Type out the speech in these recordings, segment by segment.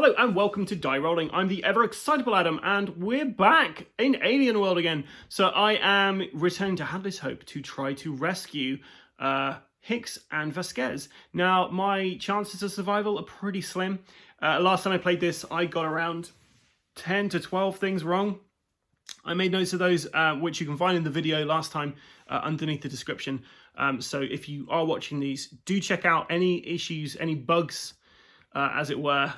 Hello and welcome to Die Rolling. I'm the ever excitable Adam and we're back in Alien World again. So I am returning to Hadley's Hope to try to rescue Hicks and Vasquez. Now my chances of survival are pretty slim. Last time I played this I got around 10 to 12 things wrong. I made notes of those which you can find in the video last time underneath the description. So if you are watching these, do check out any issues, any bugs as it were,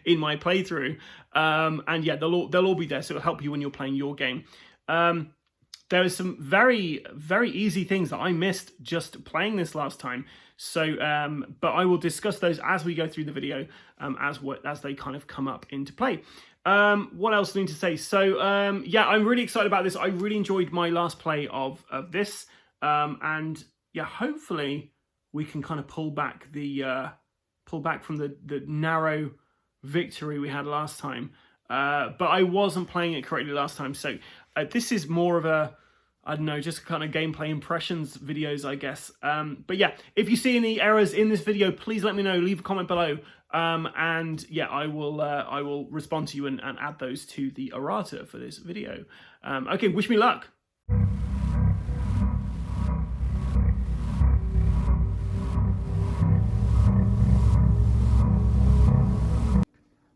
in my playthrough. And yeah, they'll all be there, so it'll help you when you're playing your game. There are some very, very easy things that I missed just playing this last time. So, but I will discuss those as we go through the video, as they kind of come up into play. What else do I need to say? So, yeah, I'm really excited about this. I really enjoyed my last play of this. And yeah, hopefully we can kind of pull back from the narrow victory we had last time. But I wasn't playing it correctly last time. So this is more of a, I don't know, just kind of gameplay impressions videos, I guess. But yeah, if you see any errors in this video, please let me know. Leave a comment below. And yeah, I will respond to you and add those to the errata for this video. Okay, wish me luck.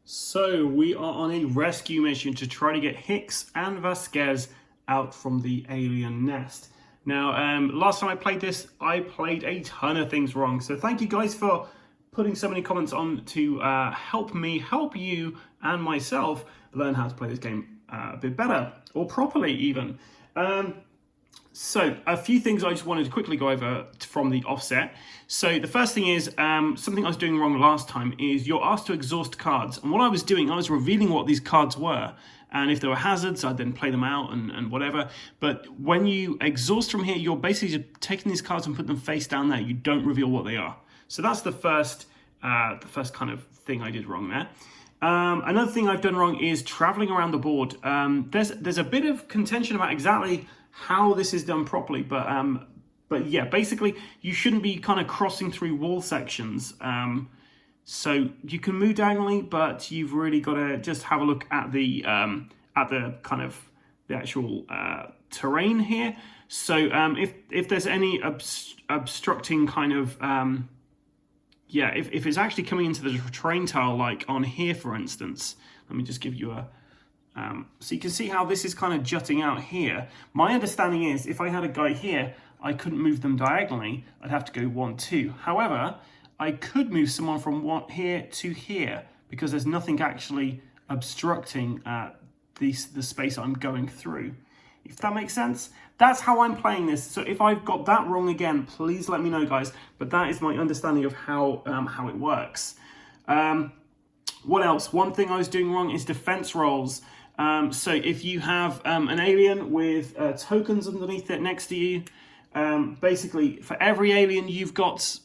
So we are on a rescue mission to try to get Hicks and Vasquez out from the alien nest. Now, last time I played this, I played a ton of things wrong. So thank you guys for putting so many comments on to help me, help you and myself learn how to play this game a bit better, or properly even. So a few things I just wanted to quickly go over from the offset. So the first thing is, something I was doing wrong last time is you're asked to exhaust cards. And what I was doing, I was revealing what these cards were. And if there were hazards, I'd then play them out and whatever. But when you exhaust from here, you're basically just taking these cards and put them face down there. You don't reveal what they are. So that's the first kind of thing I did wrong there. Another thing I've done wrong is traveling around the board. There's a bit of contention about exactly how this is done properly, but yeah, basically you shouldn't be kind of crossing through wall sections. So you can move diagonally, but you've really got to just have a look at the kind of the actual terrain here. So if there's any obstructing kind of yeah, if it's actually coming into the terrain tile, like on here, for instance, let me just give you a. So you can see how this is kind of jutting out here. My understanding is if I had a guy here, I couldn't move them diagonally. I'd have to go 1, 2. However, I could move someone from here to here because there's nothing actually obstructing the space I'm going through. If that makes sense, that's how I'm playing this. So if I've got that wrong again, please let me know, guys. But that is my understanding of how it works. What else? One thing I was doing wrong is defense rolls. So if you have an alien with tokens underneath it next to you, basically for every alien you've got,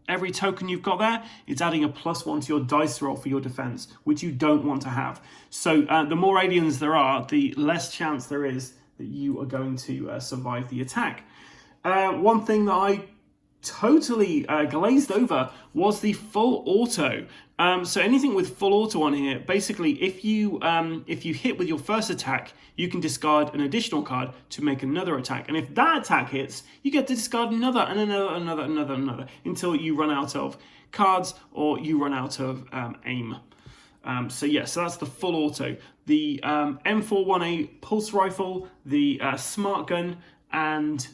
every token you've got there, it's adding a +1 to your dice roll for your defense, which you don't want to have. So the more aliens there are, the less chance there is that you are going to survive the attack. One thing that I totally glazed over was the full auto. So anything with full auto on here, basically if you hit with your first attack, you can discard an additional card to make another attack. And if that attack hits, you get to discard another and another until you run out of cards or you run out of aim. So yeah, so that's the full auto. The M418 pulse rifle, the smart gun, and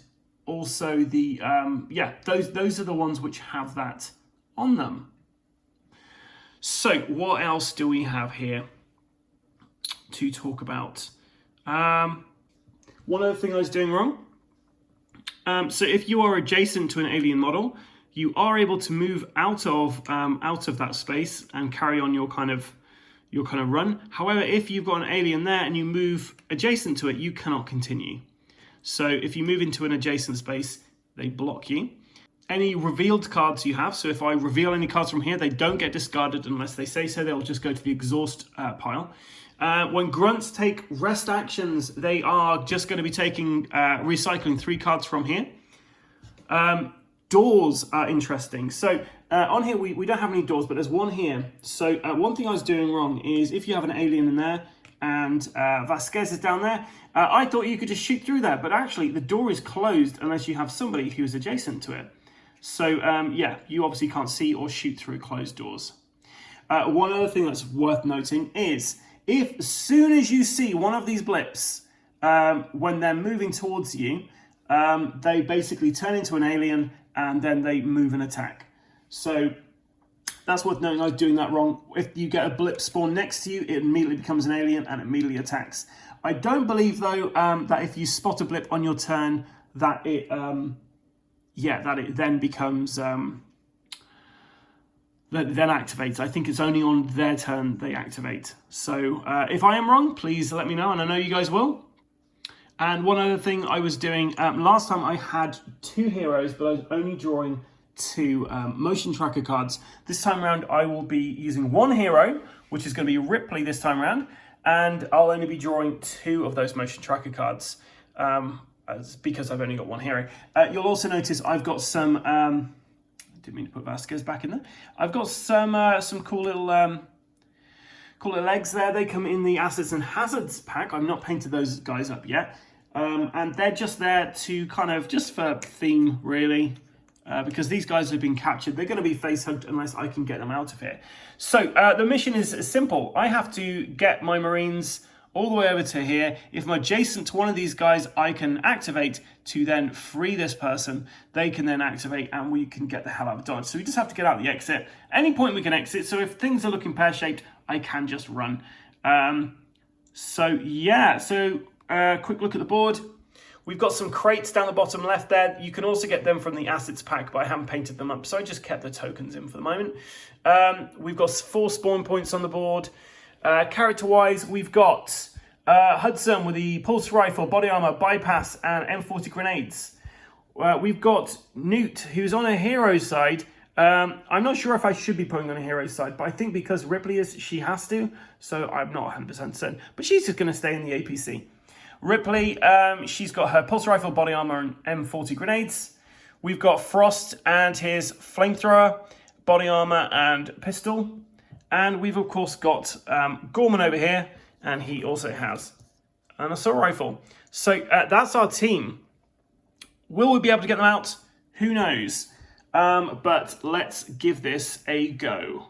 also the yeah, those are the ones which have that on them. So what else do we have here to talk about? One other thing I was doing wrong. So if you are adjacent to an alien model, you are able to move out of that space and carry on your kind of run. However, if you've got an alien there and you move adjacent to it, you cannot continue. So if you move into an adjacent space, they block you. Any revealed cards you have, so if I reveal any cards from here, they don't get discarded unless they say so. They'll just go to the exhaust pile. When grunts take rest actions, they are just going to be taking recycling 3 cards from here. doors are interesting. So on here, we don't have any doors, but there's one here. So one thing I was doing wrong is if you have an alien in there and Vasquez is down there, I thought you could just shoot through there, but actually the door is closed unless you have somebody who's adjacent to it. So yeah, you obviously can't see or shoot through closed doors. One other thing that's worth noting is if as soon as you see one of these blips, when they're moving towards you, they basically turn into an alien and then they move and attack. So that's worth noting. I was doing that wrong. If you get a blip spawn next to you, it immediately becomes an alien and immediately attacks. I don't believe though that if you spot a blip on your turn, that it then becomes then activates. I think it's only on their turn they activate. So if I am wrong, please let me know, and I know you guys will. And one other thing I was doing, last time I had 2 heroes, but I was only drawing 2 motion tracker cards. This time around, I will be using 1 hero, which is going to be Ripley this time around, and I'll only be drawing 2 of those motion tracker cards because I've only got 1 hero. You'll also notice I've got some, I didn't mean to put Vasquez back in there. I've got some cool little legs there. They come in the Assets and Hazards pack. I've not painted those guys up yet. And they're just there to kind of, just for theme, really. Because these guys have been captured. They're going to be face hugged unless I can get them out of here. So the mission is simple. I have to get my Marines all the way over to here. If I'm adjacent to one of these guys, I can activate to then free this person. They can then activate and we can get the hell out of Dodge. So we just have to get out the exit. Any point we can exit. So if things are looking pear-shaped, I can just run. So yeah, quick look at the board. We've got some crates down the bottom left there. You can also get them from the assets pack, but I haven't painted them up, so I just kept the tokens in for the moment. We've got 4 spawn points on the board. Character-wise, we've got Hudson with the pulse rifle, body armor, bypass, and M40 grenades. We've got Newt, who's on a hero side. I'm not sure if I should be putting on a hero side, but I think because Ripley is, she has to, so I'm not 100% certain. But she's just going to stay in the APC. Ripley, she's got her pulse rifle, body armor, and M40 grenades. We've got Frost and his flamethrower, body armor, and pistol. And we've, of course, got Gorman over here, and he also has an assault rifle. So that's our team. Will we be able to get them out? Who knows? But let's give this a go.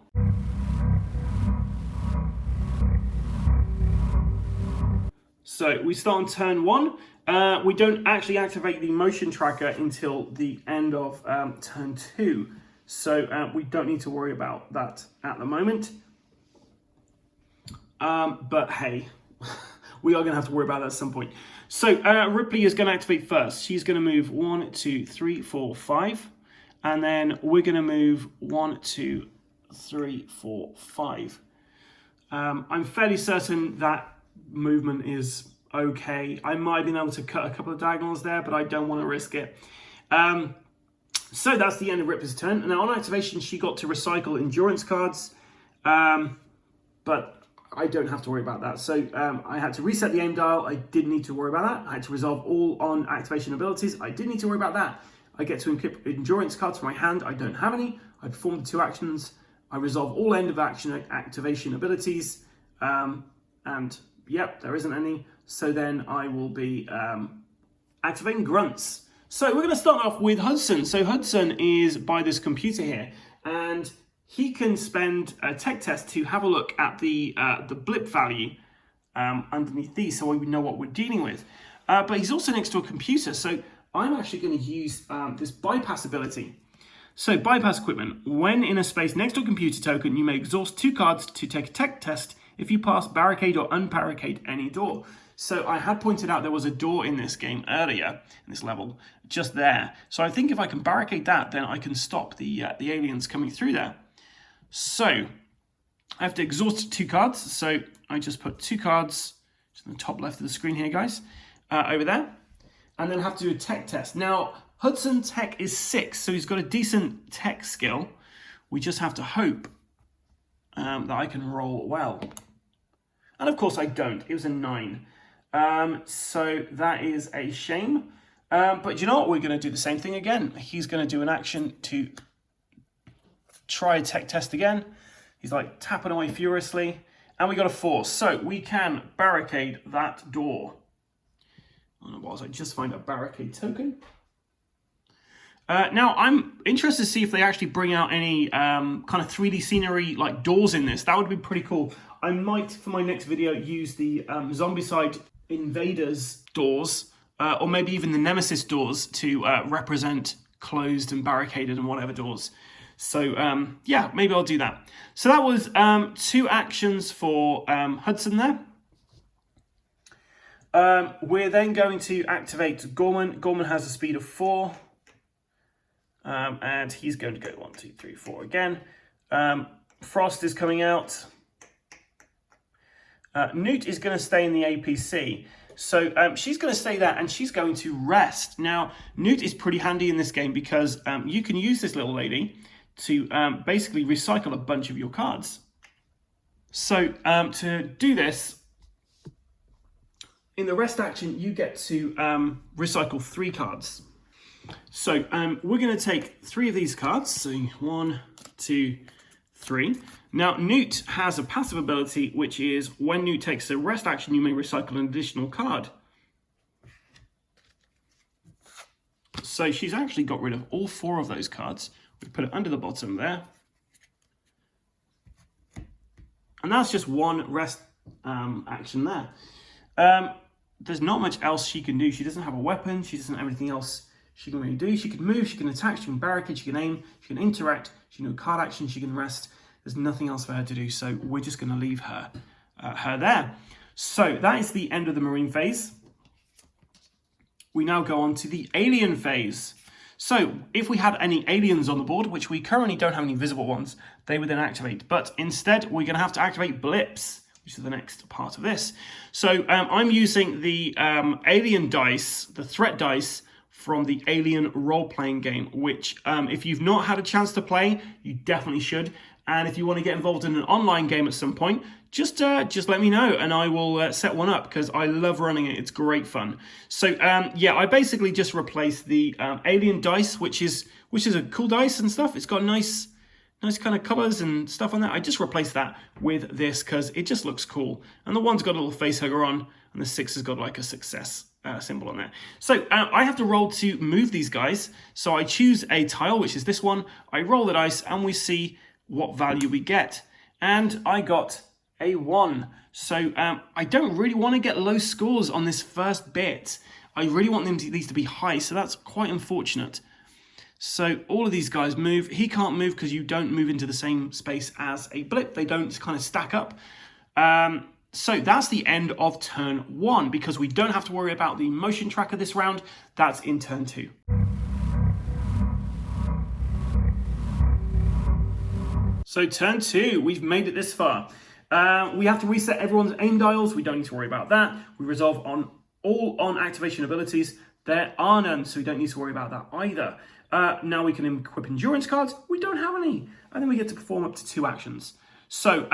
So we start on turn 1. We don't actually activate the motion tracker until the end of turn 2. So we don't need to worry about that at the moment. But hey, we are going to have to worry about that at some point. So Ripley is going to activate first. She's going to move 1, 2, 3, 4, 5. And then we're going to move 1, 2, 3, 4, 5. I'm fairly certain that movement is okay. I might have been able to cut a couple of diagonals there, but I don't want to risk it. So that's the end of Ripley's turn. Now on activation, she got to recycle endurance cards, but I don't have to worry about that. So I had to reset the aim dial. I didn't need to worry about that. I had to resolve all on activation abilities. I didn't need to worry about that. I get to equip endurance cards from my hand. I don't have any. I perform the 2 actions. I resolve all end of action activation abilities. And yep, there isn't any. So then I will be activating grunts. So we're going to start off with Hudson. So Hudson is by this computer here, and he can spend a tech test to have a look at the blip value underneath these, so we know what we're dealing with. But he's also next to a computer, so I'm actually going to use this bypass ability. So bypass equipment. When in a space next to a computer token, you may exhaust 2 cards to take a tech test if you pass, barricade, or unbarricade any door. So I had pointed out there was a door in this game earlier, in this level, just there. So I think if I can barricade that, then I can stop the aliens coming through there. So I have to exhaust 2 cards. So I just put 2 cards to the top left of the screen here, guys, over there. And then have to do a tech test. Now, Hudson tech is 6, so he's got a decent tech skill. We just have to hope that I can roll well. And of course I don't. It was a 9. So that is a shame. But you know what? We're going to do the same thing again. He's going to do an action to try a tech test again. He's like tapping away furiously. And we got a 4. So we can barricade that door. Whilst I just find a barricade token. Now, I'm interested to see if they actually bring out any kind of 3D scenery like doors in this. That would be pretty cool. I might, for my next video, use the Zombicide Invaders doors, or maybe even the Nemesis doors to represent closed and barricaded and whatever doors. So, yeah, maybe I'll do that. So that was 2 actions for Hudson there. We're then going to activate Gorman. Gorman has a speed of 4. And he's going to go 1, 2, 3, 4 again. Frost is coming out. Newt is going to stay in the APC. So she's going to stay there and she's going to rest. Now, Newt is pretty handy in this game because you can use this little lady to basically recycle a bunch of your cards. So to do this, in the rest action, you get to recycle 3 cards. So we're going to take 3 of these cards. So 1, 2, 3. Now, Newt has a passive ability, which is when Newt takes a rest action, you may recycle an additional card. So she's actually got rid of all 4 of those cards. We put it under the bottom there. And that's just 1 rest action there. There's not much else she can do. She doesn't have a weapon. She doesn't have anything else she can really do. She can move, she can attack, she can barricade, she can aim, she can interact, she can do a card action, she can rest. There's nothing else for her to do, so we're just going to leave her there. So that is the end of the Marine phase. We now go on to the Alien phase. So if we had any aliens on the board, which we currently don't have any visible ones, they would then activate. But instead, we're going to have to activate blips, which is the next part of this. So I'm using the alien dice, the threat dice, from the Alien role-playing game, which if you've not had a chance to play, you definitely should. And if you want to get involved in an online game at some point, just let me know and I will set one up because I love running it. It's great fun. So yeah, I basically just replaced the Alien dice, which is a cool dice and stuff. It's got nice kind of colors and stuff on that. I just replaced that with this because it just looks cool. And the 1's got a little face hugger on, and the 6 has got like a success symbol on there. So I have to roll to move these guys. So I choose a tile, which is this one. I roll the dice and we see what value we get. And I got a 1. So I don't really want to get low scores on this first bit. I really want these to be high, so that's quite unfortunate. So all of these guys move. He can't move because you don't move into the same space as a blip. They don't kind of stack up. So that's the end of turn 1 because we don't have to worry about the motion tracker this round. That's in turn 2. So turn 2, we've made it this far. We have to reset everyone's aim dials. We don't need to worry about that. We resolve on all on-activation abilities. There are none, so we don't need to worry about that either. Now we can equip endurance cards. We don't have any. And then we get to perform up to 2 actions. So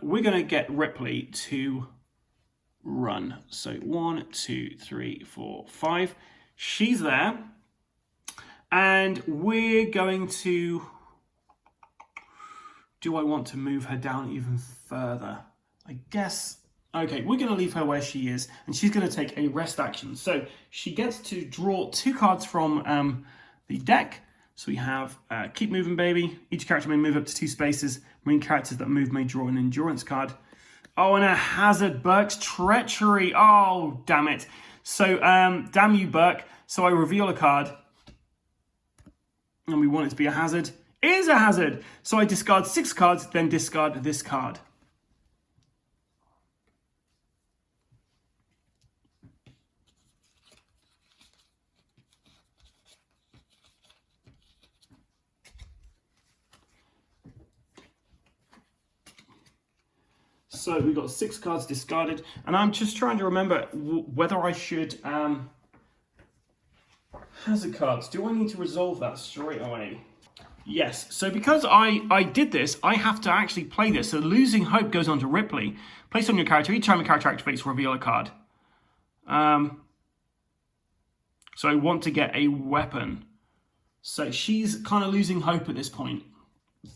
we're going to get Ripley to run. So 1, 2, 3, 4, 5. She's there. And we're going to... Do I want to move her down even further? I guess... Okay, we're going to leave her where she is. And she's going to take a rest action. So she gets to draw 2 cards from the deck. So we have Keep Moving Baby. Each character may move up to 2 spaces. Marine characters that move may draw an endurance card. Oh, and a hazard, Burke's Treachery. Oh, damn it. So, damn you, Burke. So I reveal a card. And we want it to be a hazard. It is a hazard. So I discard 6 cards, then discard this card. So we've got 6 cards discarded, and I'm just trying to remember whether I should hazard cards. Do I need to resolve that straight away? Yes. So because I did this, I have to actually play this. So Losing Hope goes on to Ripley. Place on your character. Each time a character activates, reveal a card. So I want to get a weapon. So she's kind of losing hope at this point.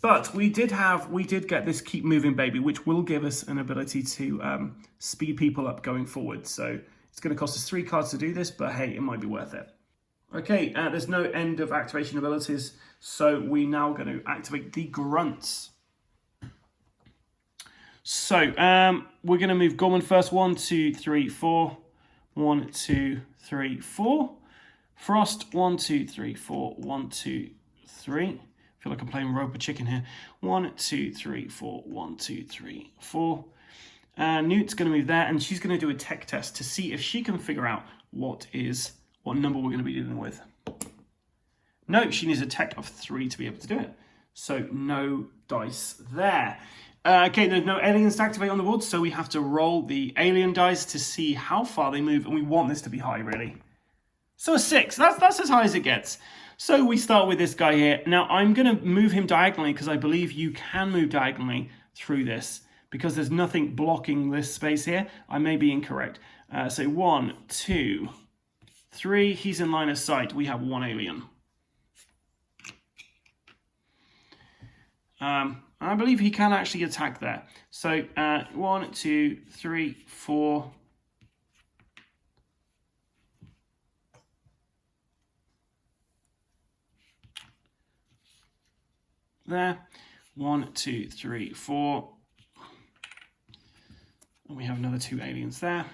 But we did get this keep moving baby, which will give us an ability to speed people up going forward. So it's going to cost us 3 cards to do this, but hey, it might be worth it. Okay, there's no end of activation abilities, so we now going to activate the grunts. So we're going to move Gorman first. 1, 2, 3, 4. 1, 2, 3, 4. Frost. 1, 2, 3, 4. 1, 2, 3. I feel like I'm playing Roper Chicken here. 1, 2, 3, 4. 1, 2, 3, 4. Newt's going to move there, and she's going to do a tech test to see if she can figure out what number we're going to be dealing with. No, she needs a tech of 3 to be able to do it. So no dice there. Okay, there's no aliens to activate on the board, so we have to roll the alien dice to see how far they move, and we want this to be high, really. So a 6, that's as high as it gets. So we start with this guy here. Now I'm going to move him diagonally because I believe you can move diagonally through this because there's nothing blocking this space here. I may be incorrect. So 1, 2, 3. He's in line of sight. We have 1 alien. I believe he can actually attack there. So 1, 2, 3, 4. There. 1, 2, 3, 4. And we have another 2 aliens there.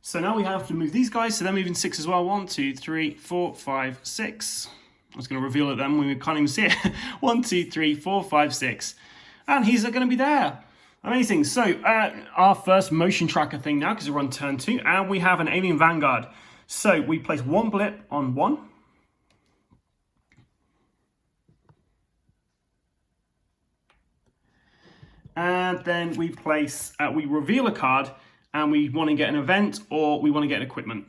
So now we have to move these guys, so they're moving 6 as well. 1, 2, 3, 4, 5, 6. I was going to reveal it then, we can't even see it. 1, 2, 3, 4, 5, 6. And he's going to be there. Amazing. So our first motion tracker thing now, because we're on turn 2, and we have an alien vanguard. So we place 1 blip on 1. And then we place, we reveal a card, and we want to get an event or we want to get an equipment.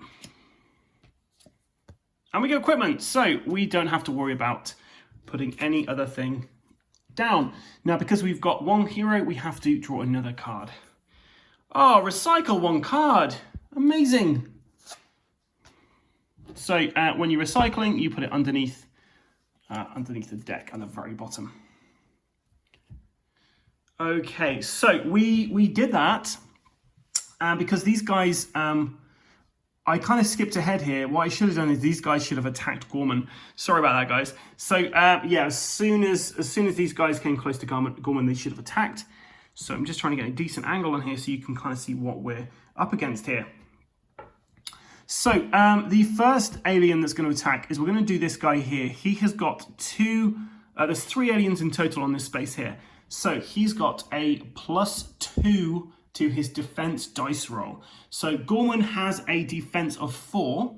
And we get equipment, so we don't have to worry about putting any other thing down. Now, because we've got 1 hero, we have to draw another card. Oh, recycle 1 card. Amazing. So when you're recycling, you put it underneath the deck at the very bottom. Okay, so we did that. Because these guys, I kind of skipped ahead here. What I should have done is these guys should have attacked Gorman. Sorry about that, guys. So yeah, as soon as these guys came close to Gorman, they should have attacked. So I'm just trying to get a decent angle on here so you can kind of see what we're up against here. So the first alien that's going to attack is we're going to do this guy here. He has got 2. There's 3 aliens in total on this space here. So he's got a +2 to his defense dice roll. So Gorman has a defense of 4.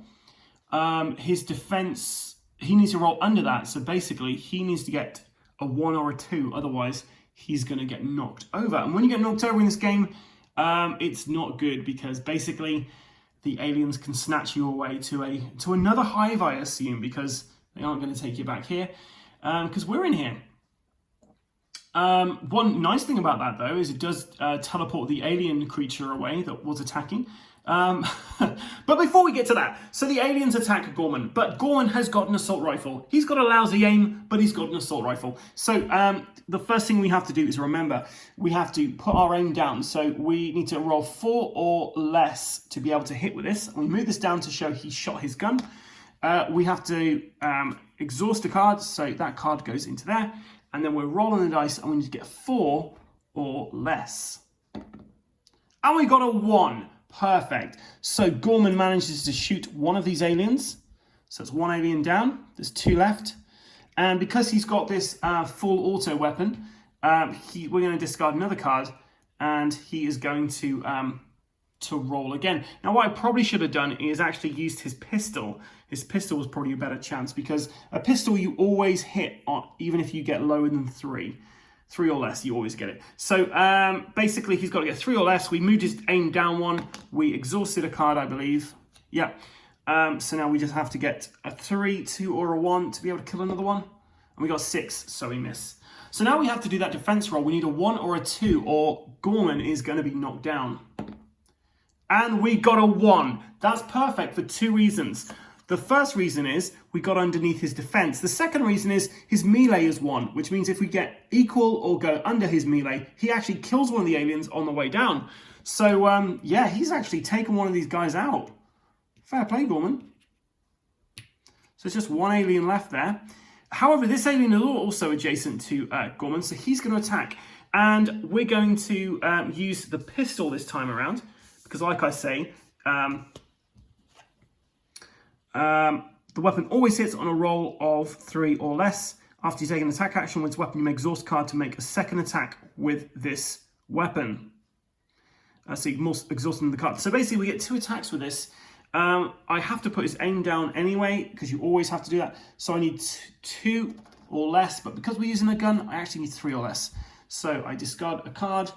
His defense, he needs to roll under that. So basically he needs to get a 1 or a 2. Otherwise he's going to get knocked over. And when you get knocked over in this game, it's not good because basically the aliens can snatch you away to another hive, I assume, because they aren't going to take you back here because we're in here. One nice thing about that, though, is it does teleport the alien creature away that was attacking. But before we get to that, so the aliens attack Gorman, but Gorman has got an assault rifle. He's got a lousy aim, but he's got an assault rifle. So the first thing we have to do is remember, we have to put our aim down. So we need to roll 4 or less to be able to hit with this. And we move this down to show he shot his gun. We have to exhaust a card, so that card goes into there. And then we're rolling the dice and we need to get 4 or less. And we got a 1. Perfect. So Gorman manages to shoot one of these aliens. So that's 1 alien down. There's 2 left. And because he's got this full auto weapon, we're going to discard another card. And he is going to roll again. Now what I probably should have done is actually used his pistol. His pistol was probably a better chance because a pistol you always hit on, even if you get lower than 3. 3 or less, you always get it. So basically he's got to get 3 or less. We moved his aim down 1. We exhausted a card, I believe. Yeah. So now we just have to get a 3, 2 or a 1 to be able to kill another one. And we got 6, so we miss. So now we have to do that defense roll. We need a 1 or a 2, or Gorman is going to be knocked down. And we got a 1. That's perfect for 2 reasons. The first reason is we got underneath his defense. The second reason is his melee is 1, which means if we get equal or go under his melee, he actually kills one of the aliens on the way down. So, yeah, he's actually taken one of these guys out. Fair play, Gorman. So it's just 1 alien left there. However, this alien is also adjacent to Gorman, so he's going to attack. And we're going to use the pistol this time around, because like I say, the weapon always hits on a roll of 3 or less. After you take an attack action with this weapon, you may exhaust card to make a second attack with this weapon. So you're exhausting the card. So basically, we get 2 attacks with this. I have to put his aim down anyway, because you always have to do that. So I need 2 or less, but because we're using a gun, I actually need 3 or less. So I discard a card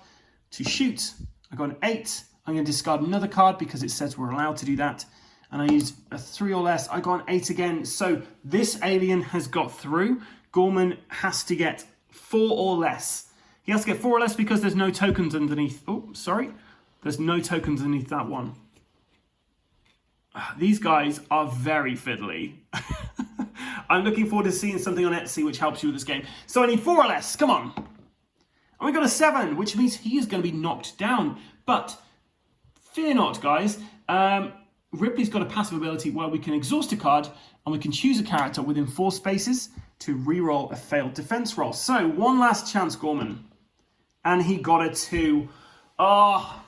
to shoot. I got an 8. I'm going to discard another card because it says we're allowed to do that. And I use a 3 or less. I got an 8 again. So this alien has got through. Gorman has to get 4 or less. He has to get 4 or less because there's no tokens underneath. Oh, sorry. There's no tokens underneath that one. These guys are very fiddly. I'm looking forward to seeing something on Etsy which helps you with this game. So I need 4 or less. Come on. And we got a 7, which means he is going to be knocked down. But fear not, guys. Ripley's got a passive ability where we can exhaust a card and we can choose a character within 4 spaces to re-roll a failed defense roll. So, one last chance, Gorman. And he got a 2. Oh,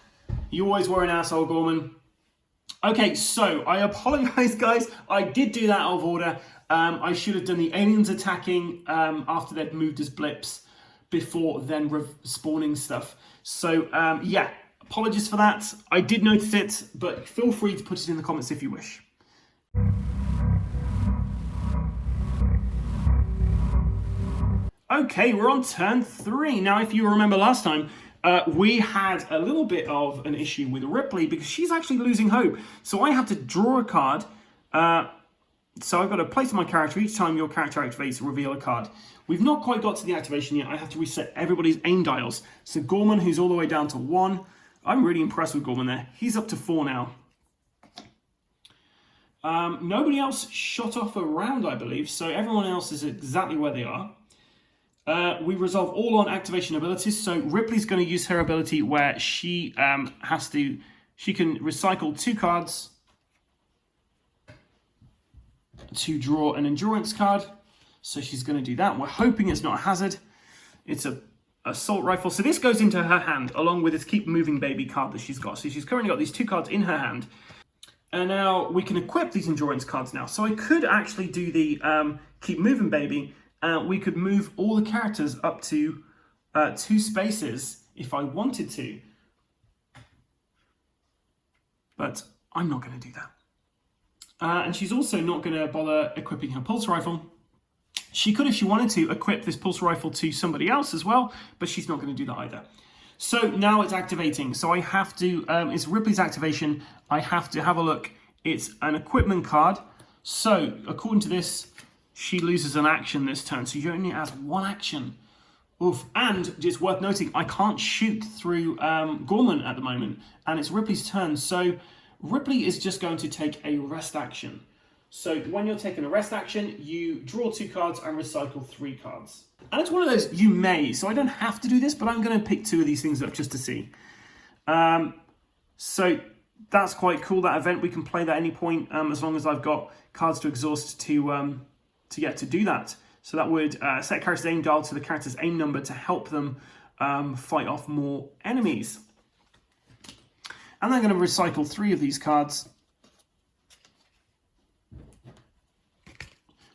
you always were an asshole, Gorman. Okay, so I apologize, guys. I did do that out of order. I should have done the aliens attacking after they'd moved as blips before then spawning stuff. So, yeah, apologies for that. I did notice it, but feel free to put it in the comments if you wish. Okay, we're on turn 3. Now, if you remember last time, we had a little bit of an issue with Ripley because she's actually losing hope. So I have to draw a card. So I've got to place my character. Each time your character activates, reveal a card. We've not quite got to the activation yet. I have to reset everybody's aim dials. So Gorman, who's all the way down to 1. I'm really impressed with Gorman there. He's up to 4 now. Nobody else shot off a round, I believe. So everyone else is exactly where they are. We resolve all on activation abilities. So Ripley's going to use her ability where she she can recycle 2 cards to draw an endurance card. So she's going to do that. We're hoping it's not a hazard. It's a assault rifle. So this goes into her hand along with this keep moving baby card that she's got. So she's currently got these 2 cards in her hand. And now we can equip these endurance cards now. So I could actually do the keep moving baby. We could move all the characters up to 2 spaces if I wanted to. But I'm not going to do that. And she's also not going to bother equipping her pulse rifle. She could, if she wanted to, equip this pulse rifle to somebody else as well, but she's not going to do that either. So now it's activating. So I have to, it's Ripley's activation. I have to have a look. It's an equipment card. So according to this, she loses an action this turn. So she only has 1 action. Oof. And it's worth noting, I can't shoot through Gorman at the moment. And it's Ripley's turn. So Ripley is just going to take a rest action. So when you're taking a rest action, you draw 2 cards and recycle 3 cards. And it's one of those you may, so I don't have to do this, but I'm going to pick 2 of these things up just to see. So that's quite cool, that event. We can play that at any point as long as I've got cards to exhaust to get to do that. So that would set character's aim dial to the character's aim number to help them fight off more enemies. And I'm going to recycle 3 of these cards.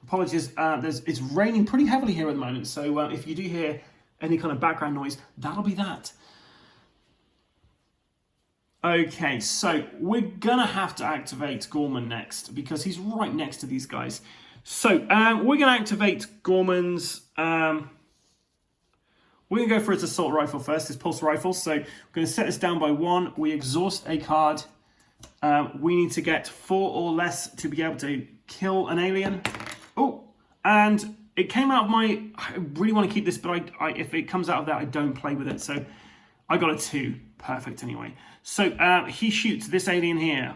Apologies, it's raining pretty heavily here at the moment, so if you do hear any kind of background noise, that'll be that. Okay, so we're going to have to activate Gorman next, because he's right next to these guys. So we're going to activate Gorman's... we're going to go for his assault rifle first, his pulse rifle. So we're going to set this down by 1. We exhaust a card. We need to get 4 or less to be able to kill an alien. Oh, and it came out of my, I really want to keep this, but if it comes out of that, I don't play with it. So I got a 2. Perfect anyway. So he shoots this alien here.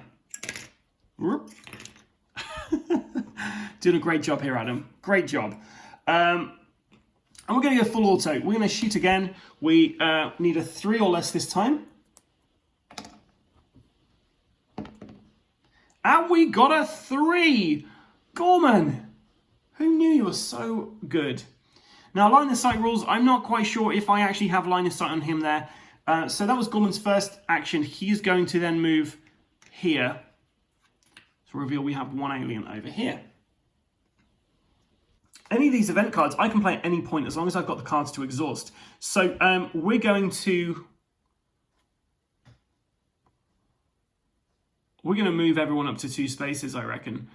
Doing a great job here, Adam. Great job. And we're going to go full auto. We're going to shoot again. We need a 3 or less this time. And we got a 3. Gorman, who knew you were so good? Now, line of sight rules, I'm not quite sure if I actually have line of sight on him there. So that was Gorman's first action. He's going to then move here to reveal we have 1 alien over here. Any of these event cards I can play at any point as long as I've got the cards to exhaust. So we're going to move everyone up to 2 spaces, I reckon.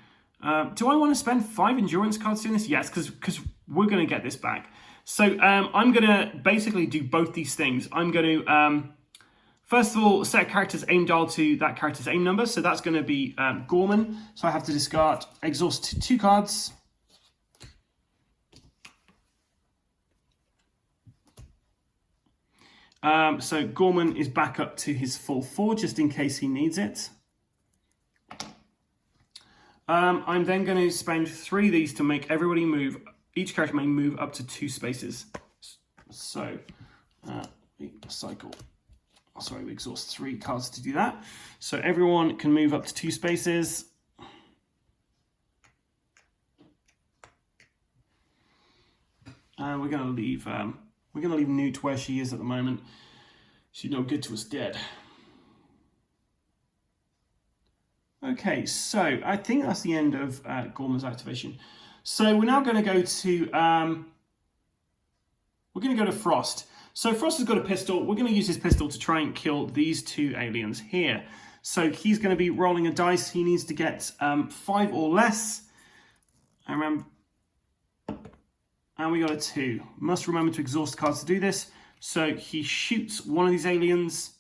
Do I want to spend 5 endurance cards doing this? Yes, because we're going to get this back. So I'm going to basically do both these things. I'm going to, first of all, set a character's aim dial to that character's aim number. So that's going to be Gorman. So I have to discard, exhaust 2 cards. So Gorman is back up to his full 4, just in case he needs it. I'm then going to spend 3 of these to make everybody move. Each character may move up to 2 spaces. So we cycle. Sorry, we exhaust 3 cards to do that. So everyone can move up to 2 spaces. And we're going to leave. We're going to leave Newt where she is at the moment. She's no good to us dead. Okay, so I think that's the end of Gorman's activation. So we're now going to go to Frost. So Frost has got a pistol. We're going to use his pistol to try and kill these 2 aliens here. So he's going to be rolling a dice. He needs to get 5 or less. And we got a 2. Must remember to exhaust cards to do this. So he shoots one of these aliens.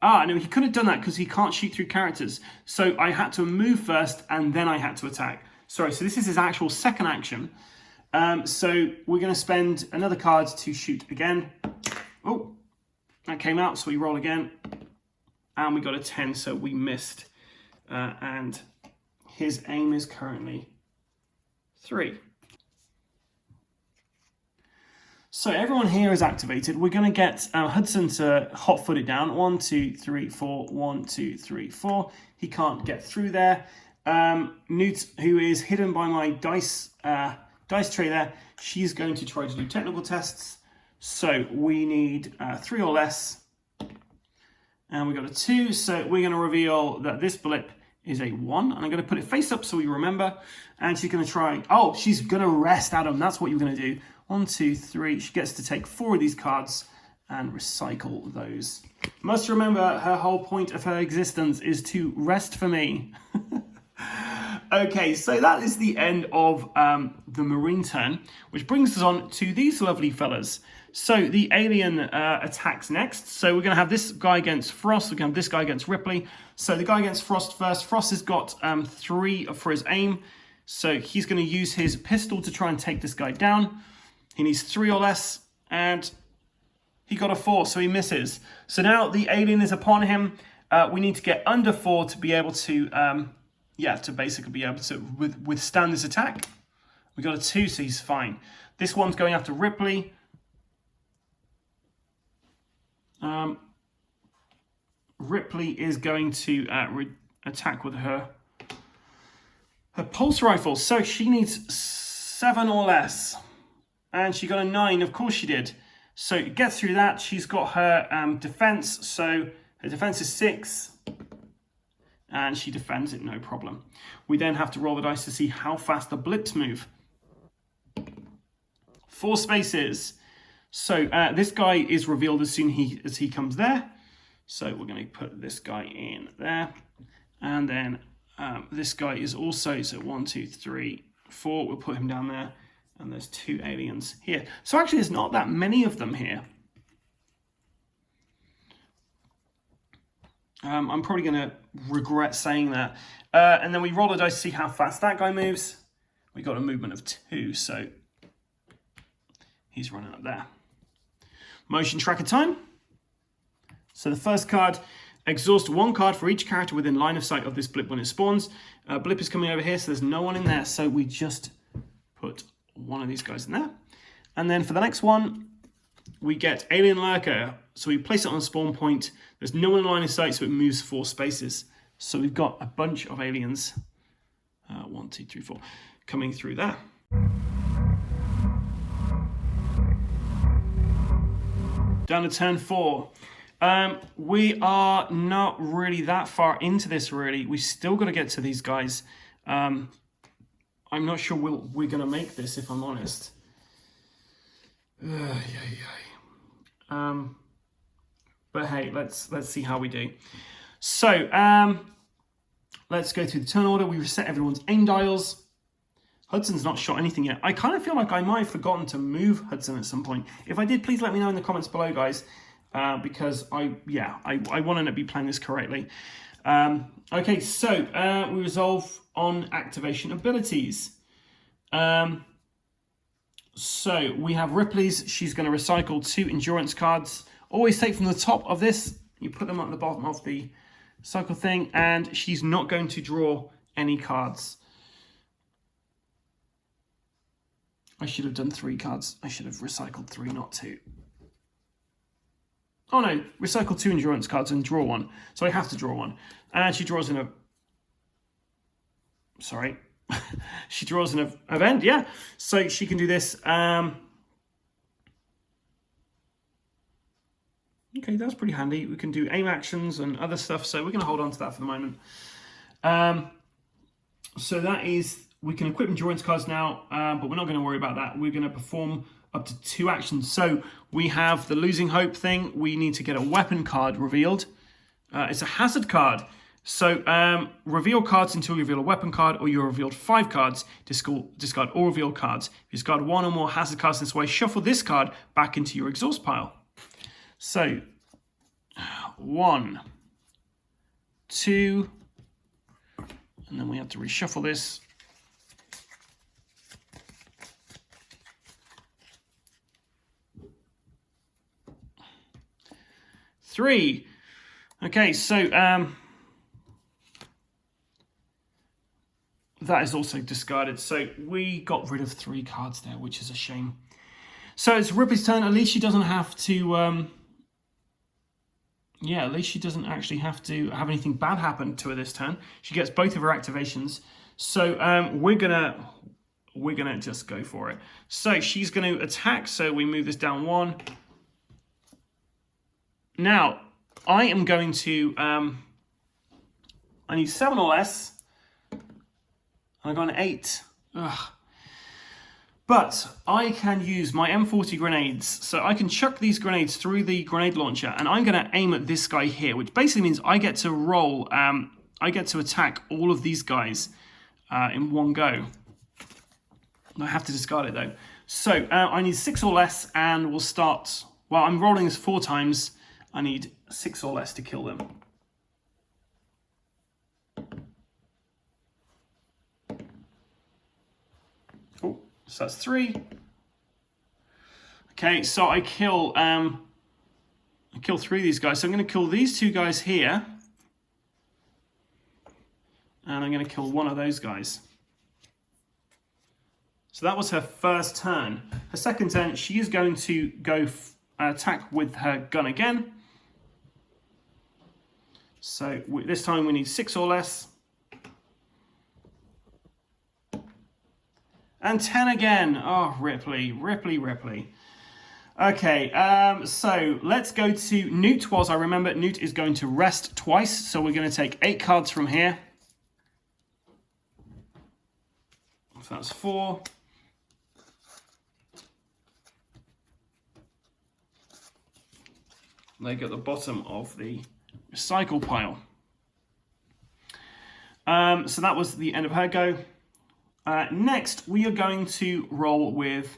No, he could have done that because he can't shoot through characters. So I had to move first and then I had to attack. Sorry, so this is his actual second action. So we're going to spend another card to shoot again. Oh, that came out, so we roll again. And we got a 10, so we missed. And his aim is currently 3. So everyone here is activated. We're going to get Hudson to hot-foot it down. 1, 2, 3, 4. 1, 2, 3, 4. He can't get through there. Newt, who is hidden by my dice tray there, she's going to try to do technical tests. So we need 3 or less. And we got a 2. So we're going to reveal that this blip is a 1. And I'm going to put it face up so we remember. And she's going to try... Oh, she's going to rest, Adam. That's what you're going to do. 1, 2, 3. She gets to take 4 of these cards and recycle those. Must remember, her whole point of her existence is to rest for me. Okay, so that is the end of the Marine turn, which brings us on to these lovely fellas. So the alien attacks next. So we're going to have this guy against Frost. We're going to have this guy against Ripley. So the guy against Frost first. Frost has got 3 for his aim. So he's going to use his pistol to try and take this guy down. He needs 3 or less, and he got a 4, so he misses. So now the alien is upon him. We need to get under 4 to be able to, to basically be able to withstand this attack. We got a 2, so he's fine. This one's going after Ripley. Ripley is going to attack with her pulse rifle. So she needs 7 or less. And she got a 9, of course she did. So get through that. She's got her defense. So her defense is 6. And she defends it, no problem. We then have to roll the dice to see how fast the blips move. 4 spaces. So this guy is revealed as soon as he comes there. So we're going to put this guy in there. And then this guy is also, so 1, 2, 3, 4. We'll put him down there. And there's 2 aliens here. So actually, there's not that many of them here. I'm probably going to regret saying that. And then we roll the dice to see how fast that guy moves. We got a movement of 2, so he's running up there. Motion tracker time. So the first card, exhaust 1 card for each character within line of sight of this blip when it spawns. Blip is coming over here, so there's no one in there, so we just put one of these guys in there. And then for the next one, we get Alien Lurker. So we place it on the spawn point. There's no one in line of sight, so it moves 4 spaces. So we've got a bunch of aliens, 1, 2, 3, 4, coming through there. Down to turn 4. We are not really that far into this, really. We still got to get to these guys. I'm not sure we're going to make this, if I'm honest. But hey, let's see how we do. So let's go through the turn order. We reset everyone's aim dials. Hudson's not shot anything yet. I kind of feel like I might have forgotten to move Hudson at some point. If I did, please let me know in the comments below, guys, because I want to be playing this correctly. Okay, so we resolve on activation abilities. So we have Ripley's. She's going to recycle 2 endurance cards. Always take from the top of this. You put them at the bottom of the cycle thing, and she's not going to draw any cards. I should have done 3 cards. I should have recycled 3, not 2. Oh no, recycle 2 endurance cards and draw 1. So I have to draw 1. And she draws an sorry. She draws an event, yeah. So she can do this. Okay, that's pretty handy. We can do aim actions and other stuff, so we're going to hold on to that for the moment. So that is, we can equip endurance cards now, but we're not going to worry about that. We're going to perform up to 2 actions. So we have the losing hope thing. We need to get a weapon card revealed. It's a hazard card. So reveal cards until you reveal a weapon card, or you revealed 5 cards. Discard all reveal cards. If you discard 1 or more hazard cards this way, shuffle this card back into your exhaust pile. So 1, 2, and then we have to reshuffle this. 3. Okay, so that is also discarded. So we got rid of 3 cards there, which is a shame. So it's Ripley's turn. At least she doesn't have to at least she doesn't actually have to have anything bad happen to her this turn. She gets both of her activations. So we're gonna just go for it. So she's gonna attack. So we move this down 1. Now I am going to I need 7 or less. I got an 8. Ugh. But I can use my M40 grenades, so I can chuck these grenades through the grenade launcher, and I'm going to aim at this guy here, which basically means I get to roll, I get to attack all of these guys in one go. I have to discard it though. So I need 6 or less, and we'll start, well, I'm rolling this 4 times. I need 6 or less to kill them. Oh, so that's 3. Okay, so I kill 3 of these guys. So I'm going to kill these 2 guys here, and I'm going to kill 1 of those guys. So that was her first turn. Her second turn, she is going to go attack with her gun again. So this time we need 6 or less. And 10 again. Oh, Ripley, Ripley, Ripley. Okay, so let's go to Newt. Whilst I remember, Newt is going to rest twice. So we're going to take 8 cards from here. So that's 4. They go at the bottom of the recycle pile. So that was the end of her go. Next, we are going to roll with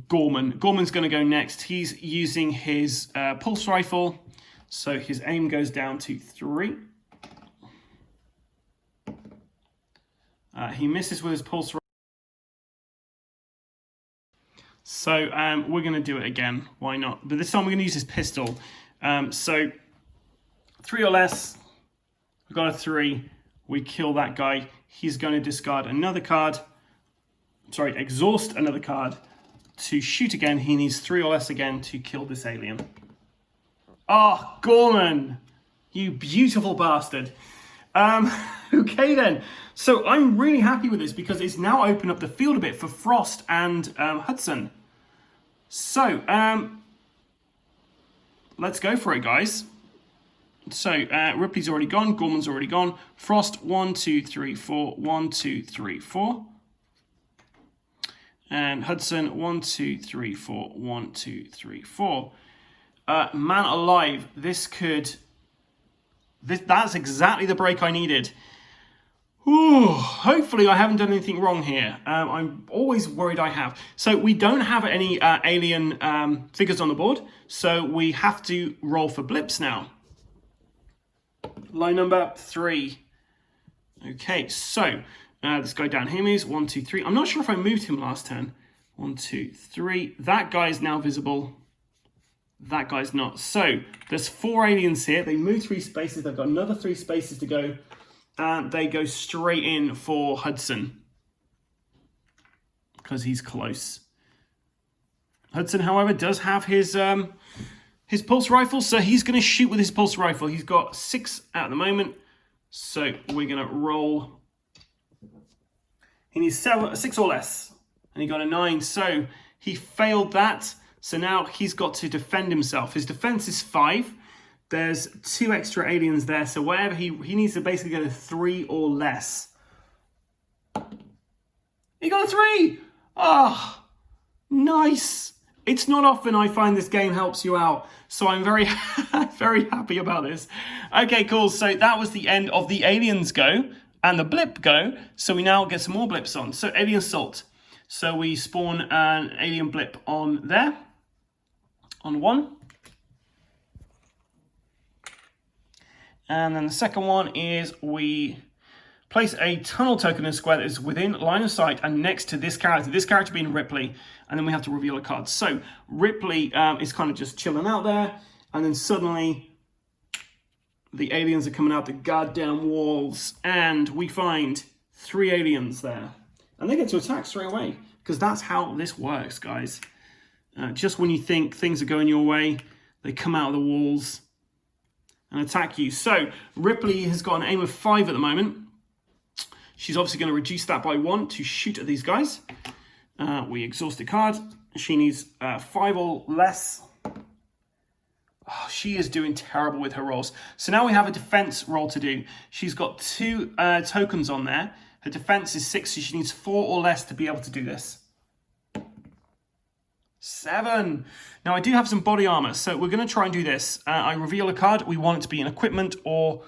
Gorman. Gorman's going to go next. He's using his pulse rifle, so his aim goes down to 3. He misses with his pulse. So we're going to do it again. Why not? But this time we're going to use his pistol. So 3 or less. We've got a 3. We kill that guy. He's going to discard another card. Sorry, exhaust another card to shoot again. He needs 3 or less again to kill this alien. Ah, Gorman, you beautiful bastard. Okay then. So I'm really happy with this because it's now opened up the field a bit for Frost and Hudson. So let's go for it, guys. So Ripley's already gone, Gorman's already gone. Frost, 1, 2, 3, 4, 1, 2, 3, 4. And Hudson, 1, 2, 3, 4, 1, 2, 3, 4. Man alive, that's exactly the break I needed. Ooh, hopefully I haven't done anything wrong here. I'm always worried I have. So we don't have any alien figures on the board, so we have to roll for blips now. Line number 3. Okay, so this guy down here moves. 1, 2, 3. I'm not sure if I moved him last turn. 1, 2, 3. That guy is now visible. That guy's not. So there's 4 aliens here. They move 3 spaces. They've got another 3 spaces to go. And they go straight in for Hudson. Because he's close. Hudson, however, does have his pulse rifle. So he's going to shoot with his pulse rifle. He's got 6 at the moment. So we're going to roll. He needs 6 or less. And he got a 9. So he failed that. So now he's got to defend himself. His defense is 5. There's 2 extra aliens there. So wherever he needs to basically get a 3 or less. He got a 3. Ah, nice. It's not often I find this game helps you out. So I'm very, very happy about this. Okay, cool. So that was the end of the aliens go and the blip go. So we now get some more blips on. So alien assault. So we spawn an alien blip on there. On 1. And then the second one is we place a tunnel token in a square that is within line of sight and next to this character being Ripley, and then we have to reveal a card. So Ripley is kind of just chilling out there, and then suddenly the aliens are coming out the goddamn walls, and we find 3 aliens there. And they get to attack straight away, because that's how this works, guys. Just when you think things are going your way, they come out of the walls and attack you. So Ripley has got an aim of 5 at the moment. She's obviously going to reduce that by 1 to shoot at these guys. We exhaust a card. She needs 5 or less. Oh, she is doing terrible with her rolls. So now we have a defense roll to do. She's got 2 tokens on there. Her defense is 6, so she needs 4 or less to be able to do this. 7. Now I do have some body armor, so we're going to try and do this. I reveal a card. We want it to be an equipment or...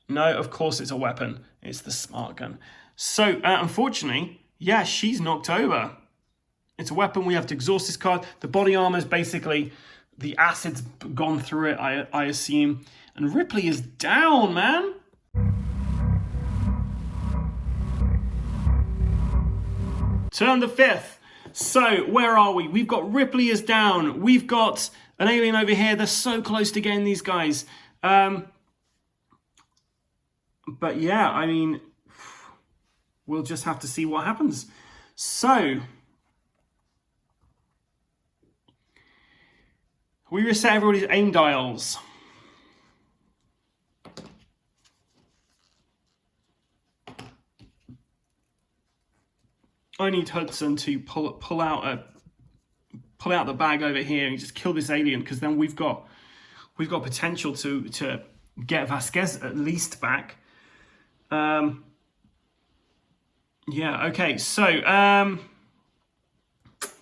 No, of course it's a weapon. It's the smart gun. So, unfortunately, yeah, she's knocked over. It's a weapon. We have to exhaust this card. The body armor is basically... The acid's gone through it, I assume. And Ripley is down, man. Turn the 5th. So, where are we? We've got Ripley is down. We've got an alien over here. They're so close to getting these guys. But yeah, I mean, we'll just have to see what happens. So, we reset everybody's aim dials. I need Hudson to pull out the bag over here and just kill this alien, because then we've got potential to get Vasquez at least back. Yeah. Okay. So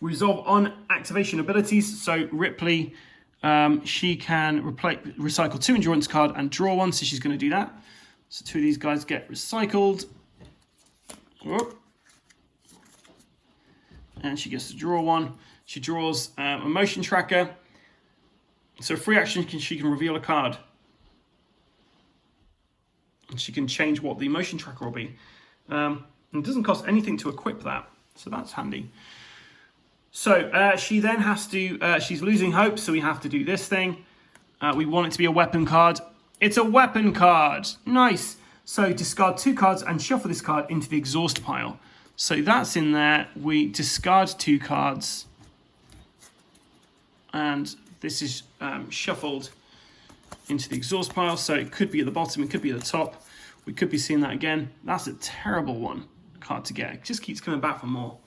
resolve on activation abilities. So Ripley, she can recycle 2 endurance card and draw 1. So she's going to do that. So 2 of these guys get recycled. Whoop. And she gets to draw 1. She draws a motion tracker. So free action, she can reveal a card. And she can change what the motion tracker will be. And it doesn't cost anything to equip that, so that's handy. So she then has to, she's losing hope, so we have to do this thing. We want it to be a weapon card. It's a weapon card. Nice. So discard 2 cards and shuffle this card into the exhaust pile. So that's in there. We discard 2 cards. And this is shuffled into the exhaust pile. So it could be at the bottom, it could be at the top. We could be seeing that again. That's a terrible card to get. It just keeps coming back for more.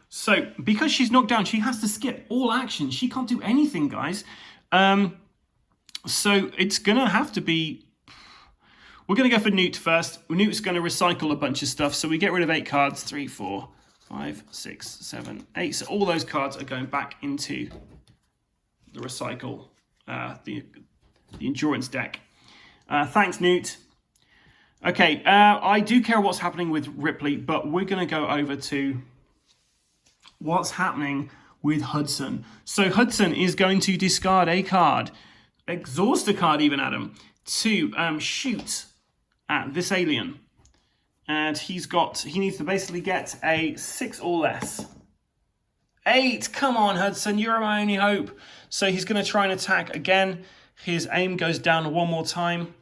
So because she's knocked down, she has to skip all action. She can't do anything, guys. So it's going to have to be... We're going to go for Newt first. Newt's going to recycle a bunch of stuff. So we get rid of 8 cards. 3, 4, 5, 6, 7, 8. So all those cards are going back into the recycle, the endurance deck. Thanks, Newt. Okay, I do care what's happening with Ripley, but we're going to go over to what's happening with Hudson. So Hudson is going to discard a card, exhaust a card even, Adam, to shoot at this alien. And he needs to basically get a 6 or less. 8, come on Hudson, you're my only hope. So he's going to try and attack again. His aim goes down one more time.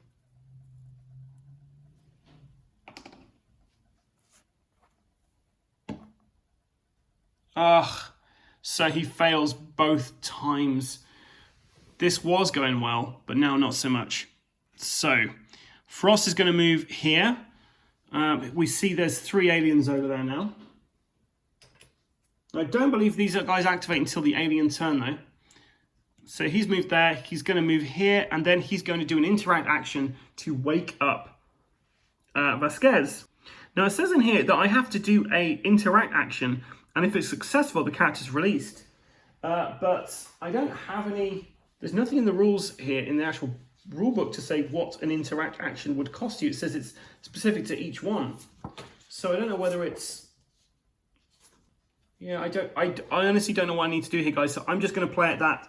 So he fails both times. This was going well, but now not so much. So Frost is going to move here. We see there's 3 aliens over there now. I don't believe these guys activate until the alien turn though. So he's moved there, he's going to move here, and then he's going to do an interact action to wake up Vasquez. Now it says in here that I have to do a interact action, and if it's successful, the character's released. But I don't have any... There's nothing in the rules here, in the actual rulebook, to say what an interact action would cost you. It says it's specific to each one. So I don't know whether it's... Yeah, I honestly don't know what I need to do here, guys. So I'm just going to play it that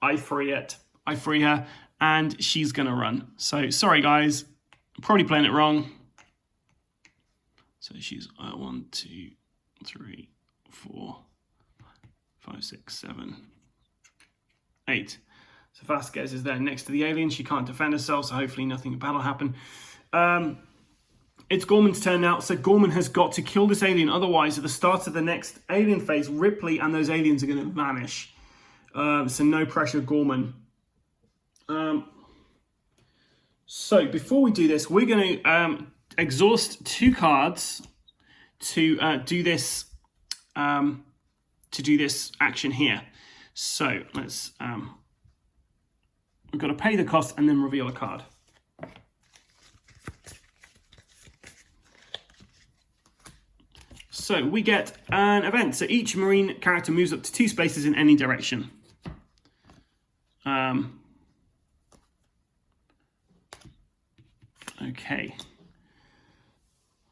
I free her, and she's going to run. So sorry, guys. I'm probably playing it wrong. So she's 1, 2, 3, 4, 5, 6, 7, 8. So Vasquez is there next to the alien. She can't defend herself, so hopefully nothing bad will happen. It's Gorman's turn now. So Gorman has got to kill this alien. Otherwise, at the start of the next alien phase, Ripley and those aliens are going to vanish. So no pressure, Gorman. So before we do this, we're going to exhaust 2 cards to do this action here. So let's we've got to pay the cost and then reveal a card. So we get an event. So each Marine character moves up to 2 spaces in any direction. Okay.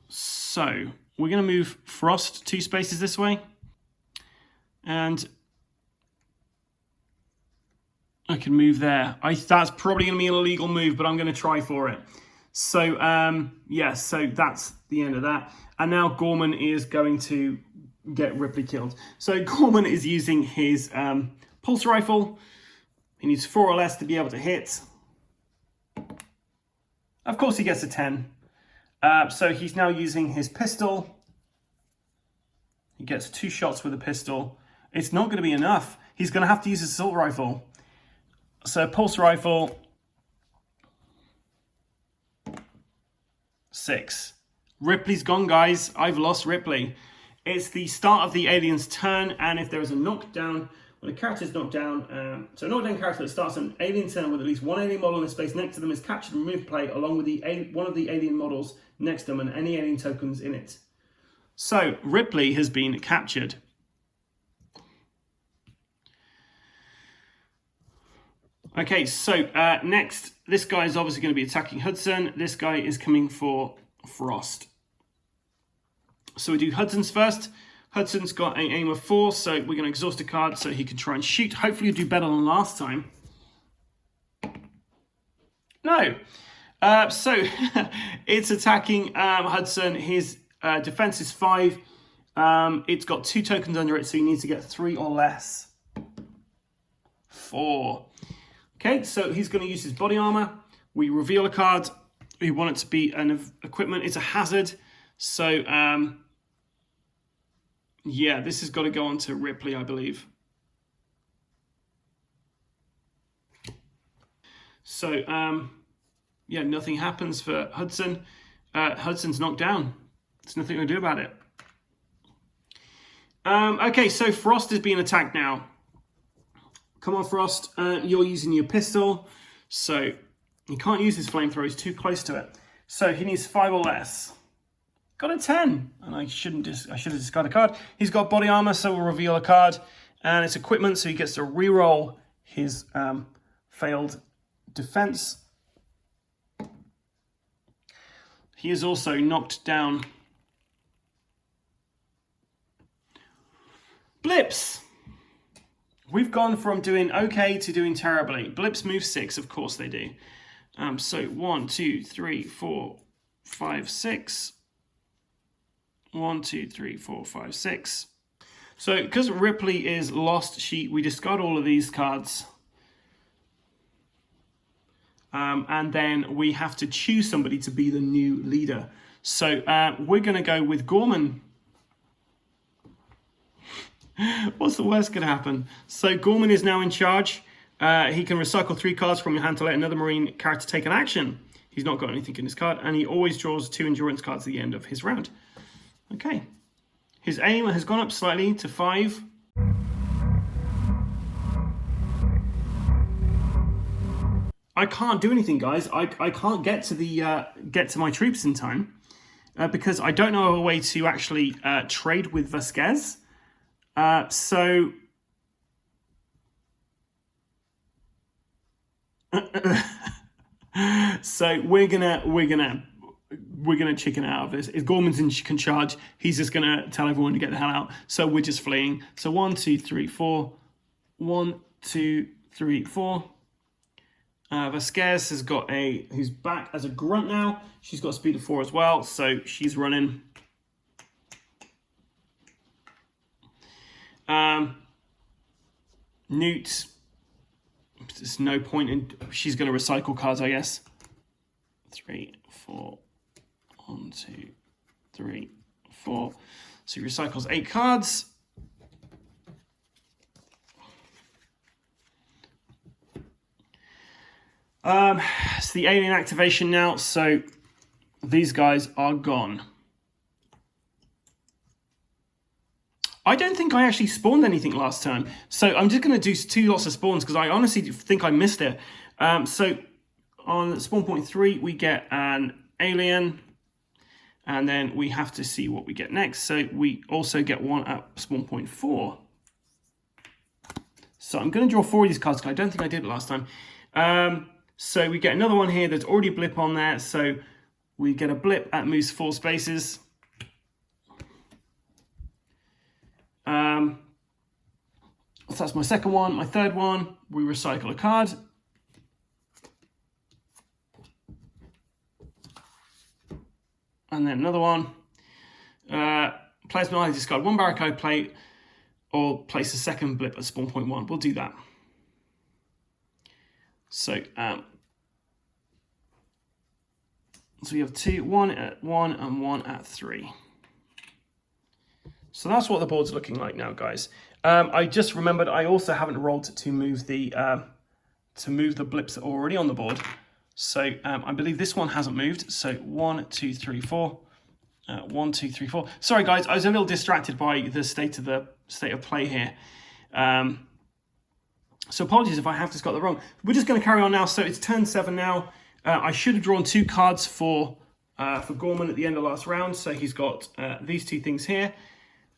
So we're going to move Frost 2 spaces this way. And I can move there. That's probably going to be an illegal move, but I'm going to try for it. So, yeah, so that's the end of that. And now Gorman is going to get Ripley killed. So Gorman is using his pulse rifle. He needs 4 or less to be able to hit. Of course he gets a 10. So he's now using his pistol. He gets 2 shots with a pistol. It's not going to be enough. He's going to have to use his assault rifle. So pulse rifle, 6. Ripley's gone, guys. I've lost Ripley. It's the start of the alien's turn, and if there is a knockdown, when a character is knocked down, so a knockdown character that starts an alien turn with at least 1 alien model in the space next to them is captured and removed play along with one of the alien models next to them and any alien tokens in it. So Ripley has been captured. Okay, so next, this guy is obviously going to be attacking Hudson. This guy is coming for Frost. So we do Hudson's first. Hudson's got an aim of 4, so we're going to exhaust a card so he can try and shoot. Hopefully he'll do better than last time. No. So it's attacking Hudson. His defense is 5. It's got 2 tokens under it, so he needs to get 3 or less. 4. Okay, so he's going to use his body armor. We reveal a card. We want it to be an equipment. It's a hazard. So, yeah, this has got to go on to Ripley, I believe. So, yeah, nothing happens for Hudson. Hudson's knocked down. There's nothing to do about it. Okay, so Frost is being attacked now. Come on, Frost. You're using your pistol. So he can't use his flamethrower. He's too close to it. So he needs 5 or less. Got a 10. And I should have discarded a card. He's got body armor, so we'll reveal a card. And it's equipment, so he gets to reroll his failed defense. He is also knocked down. Blips. We've gone from doing okay to doing terribly. Blips move 6, of course they do. So 1, 2, 3, 4, 5, 6. 1, 2, 3, 4, 5, 6. So because Ripley is lost, we discard all of these cards. And then we have to choose somebody to be the new leader. So we're going to go with Gorman. What's the worst going to happen? So Gorman is now in charge. He can recycle 3 cards from your hand to let another Marine character take an action. He's not got anything in his card, and he always draws 2 endurance cards at the end of his round. Okay. His aim has gone up slightly to 5. I can't do anything, guys. I can't get to my troops in time because I don't know a way to actually trade with Vasquez. So we're gonna chicken out of this. If Gorman's in charge, he's just gonna tell everyone to get the hell out. So we're just fleeing. So 1, 2, 3, 4. 1, 2, 3, 4. Vasquez has got who's back as a grunt now. She's got a speed of 4 as well, so she's running. Newt, there's no point in, she's going to recycle cards, I guess. 3, 4, 1, 2, 3, 4. So he recycles 8 cards. It's the alien activation now, so these guys are gone. I don't think I actually spawned anything last turn, so I'm just going to do 2 lots of spawns because I honestly think I missed it. So on spawn point 3, we get an alien, and then we have to see what we get next. So we also get one at spawn point 4. So I'm going to draw 4 of these cards because I don't think I did it last time. So we get another one here. There's already a blip on there, so we get a blip at moves 4 spaces. So that's my second one. My third one, we recycle a card. And then another one. Players may either discard 1 barricade plate or place a second blip at spawn point 1. We'll do that. So, so we have 2, 1 at 1 and 1 at 3. So that's what the board's looking like now, guys. I just remembered I also haven't rolled to move the blips that are already on the board. So I believe this one hasn't moved. So 1, 2, 3, 4. 1, 2, 3, 4. Sorry, guys, I was a little distracted by the state of play here. So apologies if I have just got that wrong. We're just going to carry on now. So it's turn 7 now. I should have drawn 2 cards for Gorman at the end of last round. So he's got these 2 things here.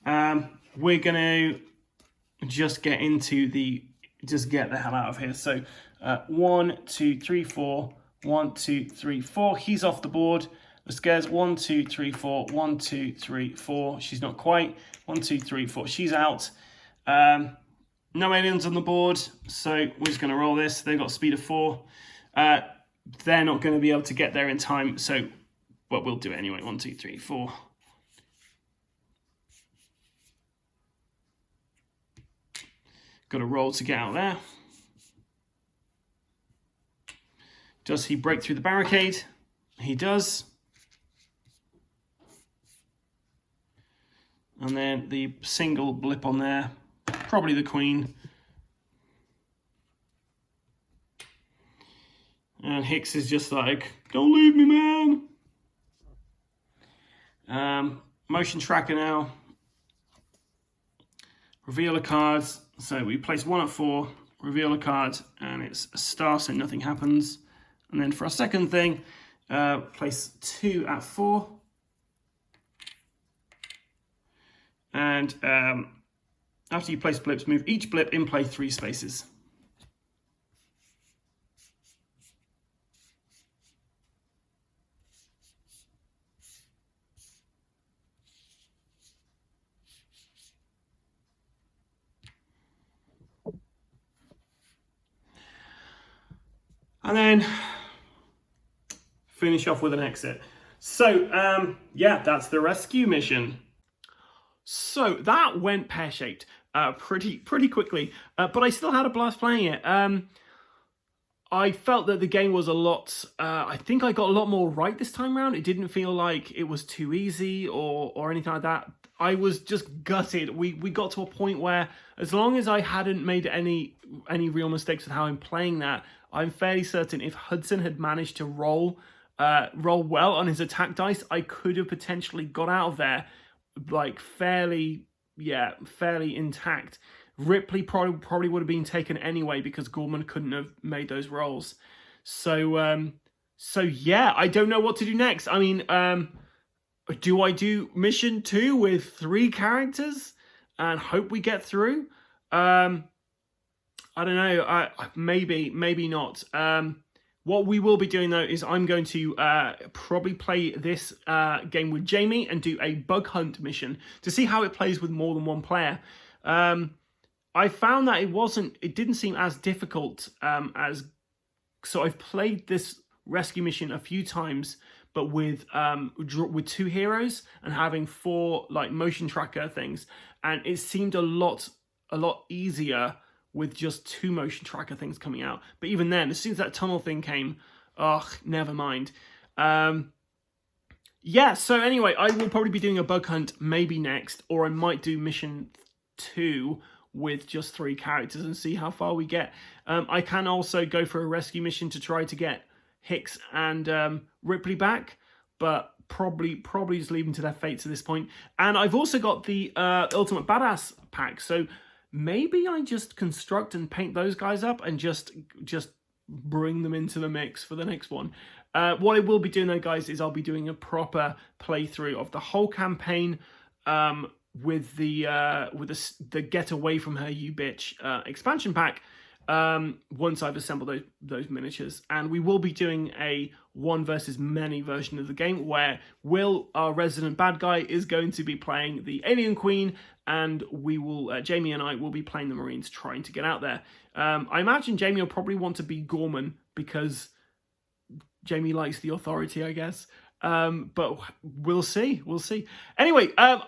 We're going to just get the hell out of here. So 1, 2, 3, 4. 1, 2, 3, 4. He's off the board. Vasquez, 1, 2, 3, 4. 1, 2, 3, 4. She's not quite. 1, 2, 3, 4. She's out. No aliens on the board, so we're just going to roll this. They've got speed of 4. they're not going to be able to get there in time. So, but we'll do it anyway. 1, 2, 3, 4. Got a roll to get out there. Does he break through the barricade? He does. And then the single blip on there, probably the queen. And Hicks is just like, don't leave me, man. Motion tracker now. Reveal a card. So we place 1 at 4, reveal a card, and it's a star, so nothing happens. And then for our second thing, place 2 at 4. And after you place blips, move each blip in play 3 spaces. And then finish off with an exit. So, yeah, that's the rescue mission. So that went pear-shaped pretty quickly, but I still had a blast playing it. I felt that the game was a lot, I think I got a lot more right this time around. It didn't feel like it was too easy or anything like that. I was just gutted. We got to a point where as long as I hadn't made any real mistakes with how I'm playing that, I'm fairly certain if Hudson had managed to roll well on his attack dice, I could have potentially got out of there like fairly intact. Ripley probably would have been taken anyway because Gorman couldn't have made those rolls. So yeah, I don't know what to do next. I mean, do I do mission 2 with 3 characters and hope we get through? I don't know. Maybe not. What we will be doing though is I'm going to probably play this game with Jamie and do a bug hunt mission to see how it plays with more than one player. I found that it didn't seem as difficult so I've played this rescue mission a few times, but with 2 heroes and having 4 like motion tracker things, and it seemed a lot easier with just 2 motion tracker things coming out. But even then, as soon as that tunnel thing came, never mind. Yeah, so anyway, I will probably be doing a bug hunt maybe next, or I might do mission 2 with just 3 characters and see how far we get. I can also go for a rescue mission to try to get Hicks and Ripley back, but probably just leave them to their fates at this point. And I've also got the Ultimate Badass pack, so maybe I just construct and paint those guys up and just bring them into the mix for the next one. What I will be doing though, guys, is I'll be doing a proper playthrough of the whole campaign with the Get Away From Her You Bitch expansion pack once I've assembled those miniatures. And we will be doing a 1 versus many version of the game where Will, our resident bad guy, is going to be playing the Alien Queen, and we will Jamie and I will be playing the Marines trying to get out there. I imagine Jamie will probably want to be Gorman because Jamie likes the authority, I guess. But we'll see. Anyway,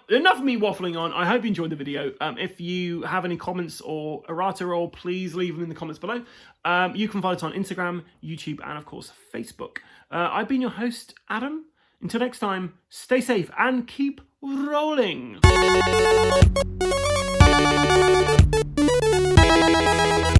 enough of me waffling on. I hope you enjoyed the video. If you have any comments or errata roll, please leave them in the comments below. You can follow us on Instagram, YouTube, and of course, Facebook. I've been your host, Adam. Until next time, stay safe and keep rolling.